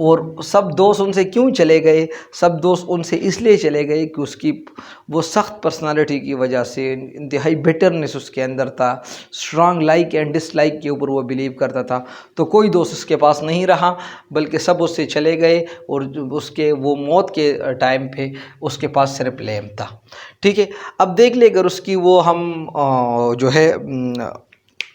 اور سب دوست ان سے کیوں چلے گئے؟ سب دوست ان سے اس لیے چلے گئے کہ اس کی وہ سخت پرسنالٹی کی وجہ سے انتہائی بیٹرنس اس کے اندر تھا، strong like and dislike کے اوپر وہ بلیو کرتا تھا، تو کوئی دوست اس کے پاس نہیں رہا، بلکہ سب اس سے چلے گئے، اور اس کے وہ موت کے ٹائم پہ اس کے پاس صرف لیم تھا، ٹھیک ہے۔ اب دیکھ لے اگر اس کی وہ ہم جو ہے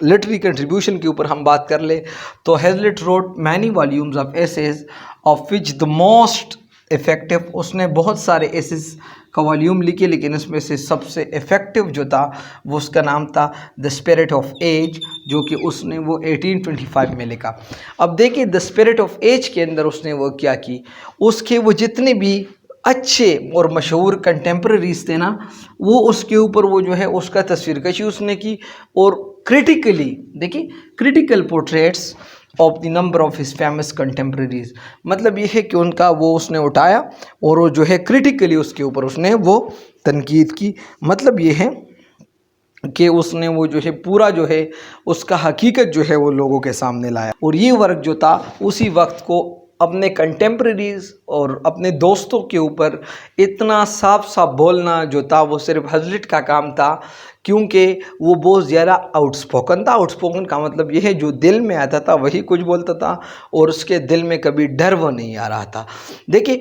لٹری کنٹریبیوشن کے اوپر ہم بات کر لیں تو Hazlitt wrote many volumes of essays of which the most effective, اس نے بہت سارے ایسیز کا والیوم لکھے، لیکن اس میں سے سب سے افیکٹو جو تھا وہ اس کا نام تھا دا اسپرٹ آف ایج، جو کہ اس نے وہ 1825 میں لکھا۔ اب دیکھیں دا اسپرٹ آف ایج کے اندر اس نے وہ کیا کی، اس کے وہ جتنے بھی اچھے اور مشہور کنٹمپریریز تھے نا، وہ اس کے اوپر وہ جو ہے اس کا تصویر کشی اس نے کی، اور کریٹیکلی دیکھیں critical portraits of the number of his famous contemporaries, مطلب یہ ہے کہ ان کا وہ اس نے اٹھایا اور وہ جو ہے کریٹیکلی اس کے اوپر اس نے وہ تنقید کی، مطلب یہ ہے کہ اس نے وہ جو ہے پورا جو ہے اس کا حقیقت جو ہے وہ لوگوں کے سامنے لایا، اور یہ ورک جو تھا اسی وقت کو اپنے کنٹمپریریز اور اپنے دوستوں کے اوپر اتنا صاف صاف بولنا جو تھا وہ صرف ہیزلٹ کا کام تھا، کیونکہ وہ بہت زیادہ آؤٹ سپوکن تھا۔ آؤٹ سپوکن کا مطلب یہ ہے جو دل میں آتا تھا وہی کچھ بولتا تھا، اور اس کے دل میں کبھی ڈر وہ نہیں آ رہا تھا۔ دیکھیں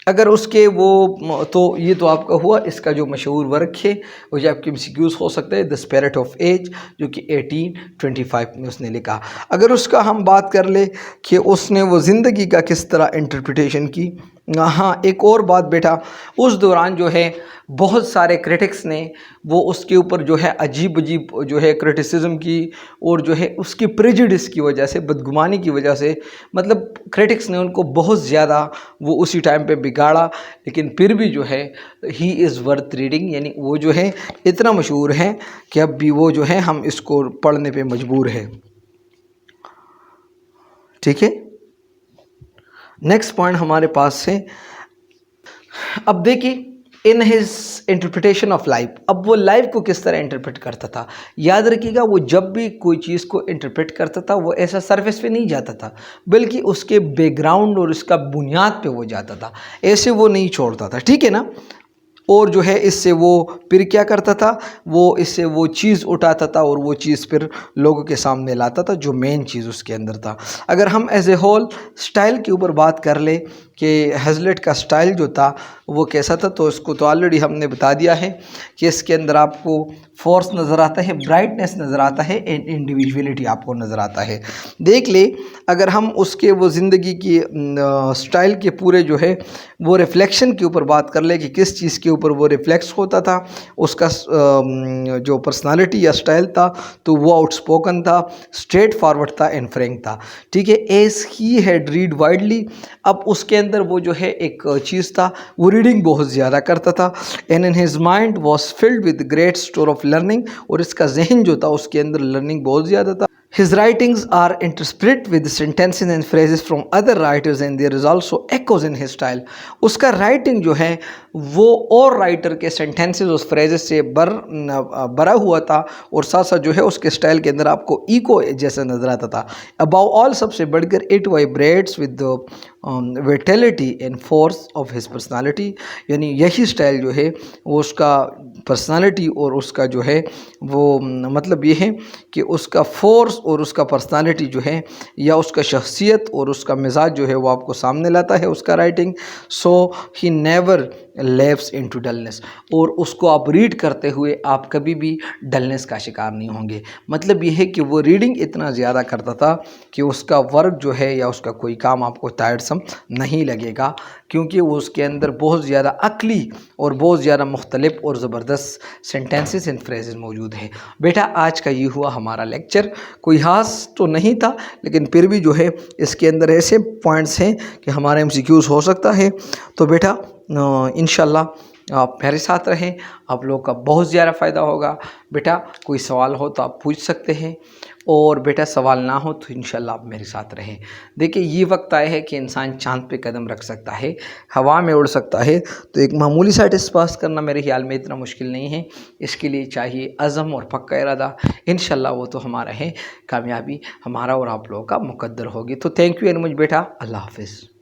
اگر اس کے وہ تو یہ تو آپ کا ہوا اس کا جو مشہور ورک ہے، وہ جو آپ کے MCQs ہو سکتا ہے دا اسپرٹ آف ایج، جو کہ 1825 میں اس نے لکھا۔ اگر اس کا ہم بات کر لیں کہ اس نے وہ زندگی کا کس طرح انٹرپریٹیشن کی، ہاں ایک اور بات بیٹا، اس دوران جو ہے بہت سارے کرٹکس نے وہ اس کے اوپر جو ہے عجیب عجیب جو ہے کرٹیسزم کی، اور جو ہے اس کی پریجڈس کی وجہ سے، بدگمانی کی وجہ سے، مطلب کرٹکس نے ان کو بہت زیادہ وہ اسی ٹائم پہ بگاڑا، لیکن پھر بھی جو ہے ہی از ورتھ ریڈنگ، یعنی وہ جو ہے اتنا مشہور ہے کہ اب بھی وہ جو ہے ہم اس کو پڑھنے پہ مجبور ہے، ٹھیک ہے۔ نیکسٹ پوائنٹ ہمارے پاس ہے، اب دیکھیں in his interpretation of life, اب وہ لائف کو کس طرح انٹرپریٹ کرتا تھا۔ یاد رکھیے گا وہ جب بھی کوئی چیز کو انٹرپریٹ کرتا تھا وہ ایسا سرفیس پہ نہیں جاتا تھا، بلکہ اس کے بیک گراؤنڈ اور اس کا بنیاد پہ وہ جاتا تھا، ایسے وہ نہیں چھوڑتا تھا، ٹھیک ہے نا۔ اور جو ہے اس سے وہ پھر کیا کرتا تھا، وہ اس سے وہ چیز اٹھاتا تھا اور وہ چیز پھر لوگوں کے سامنے لاتا تھا جو مین چیز اس کے اندر تھا۔ اگر ہم ایز اے ہول سٹائل کے اوپر بات کر لیں کہ ہیزلٹ کا سٹائل جو تھا وہ کیسا تھا، تو اس کو تو آلریڈی ہم نے بتا دیا ہے کہ اس کے اندر آپ کو فورس نظر آتا ہے، برائٹنس نظر آتا ہے، انڈیویجویلٹی آپ کو نظر آتا ہے۔ دیکھ لیں اگر ہم اس کے وہ زندگی کی سٹائل کے پورے جو ہے وہ ریفلیکشن کے اوپر بات کر لیں کہ کس چیز کے اوپر وہ ریفلیکس ہوتا تھا، اس کا جو پرسنالٹی یا سٹائل تھا تو وہ آؤٹ سپوکن تھا، اسٹریٹ فارورڈ تھا، اینڈ فرینک تھا، ٹھیک ہے۔ As he had read widely, اب اس کے اندر وہ جو ہے ایک چیز تھا وہ ریڈنگ بہت زیادہ کرتا تھا، and in his mind was filled with great store of learning, اور اس کا ذہن جو تھا اس کے اندر لرننگ بہت زیادہ تھا۔ His writings are interspersed with sentences and phrases from other writers and there is also echoes in his style. اس کا رائٹنگ جو ہے وہ اور رائٹر کے سینٹینسز اور فریزز سے بھرا ہوا تھا، اور ساتھ ساتھ جو ہے اس کے سٹائل کے اندر آپ کو ایکو جیسا نظر آتا تھا۔ above all سب سے بڑھ کر it vibrates with the vitality and force of his personality، یعنی یہی سٹائل جو ہے وہ اس کا پرسنالٹی اور اس کا جو ہے وہ مطلب یہ ہے کہ اس کا فورس اور اس کا پرسنالٹی جو ہے یا اس کا شخصیت اور اس کا مزاج جو ہے وہ آپ کو سامنے لاتا ہے اس کا writing. So he never lapses into dullness, اور اس کو آپ ریڈ کرتے ہوئے آپ کبھی بھی ڈلنس کا شکار نہیں ہوں گے۔ مطلب یہ ہے کہ وہ ریڈنگ اتنا زیادہ کرتا تھا کہ اس کا ورک جو ہے یا اس کا کوئی کام آپ کو ٹائرسم نہیں لگے گا، کیونکہ وہ اس کے اندر بہت زیادہ عقلی اور بہت زیادہ مختلف اور زبردست سینٹینسز اینڈ فریزز موجود ہیں۔ بیٹا آج کا یہ ہوا ہمارا لیکچر، کوئی خاص تو نہیں تھا لیکن پھر بھی جو ہے اس کے اندر ایسے پوائنٹس ہیں کہ ہمارے MCQs ہو سکتا ہے۔ تو بیٹا انشاءاللہ آپ میرے ساتھ رہیں، آپ لوگ کا بہت زیادہ فائدہ ہوگا۔ بیٹا کوئی سوال ہو تو آپ پوچھ سکتے ہیں، اور بیٹا سوال نہ ہو تو انشاءاللہ آپ میرے ساتھ رہیں۔ دیکھیں یہ وقت آیا ہے کہ انسان چاند پہ قدم رکھ سکتا ہے، ہوا میں اڑ سکتا ہے، تو ایک معمولی سا ٹیسٹ پاس کرنا میرے خیال میں اتنا مشکل نہیں ہے۔ اس کے لیے چاہیے عزم اور پکا ارادہ، انشاءاللہ وہ تو ہمارا ہے، کامیابی ہمارا اور آپ لوگوں کا مقدر ہوگی۔ تو تھینک یو ویری مچ بیٹا، اللہ حافظ۔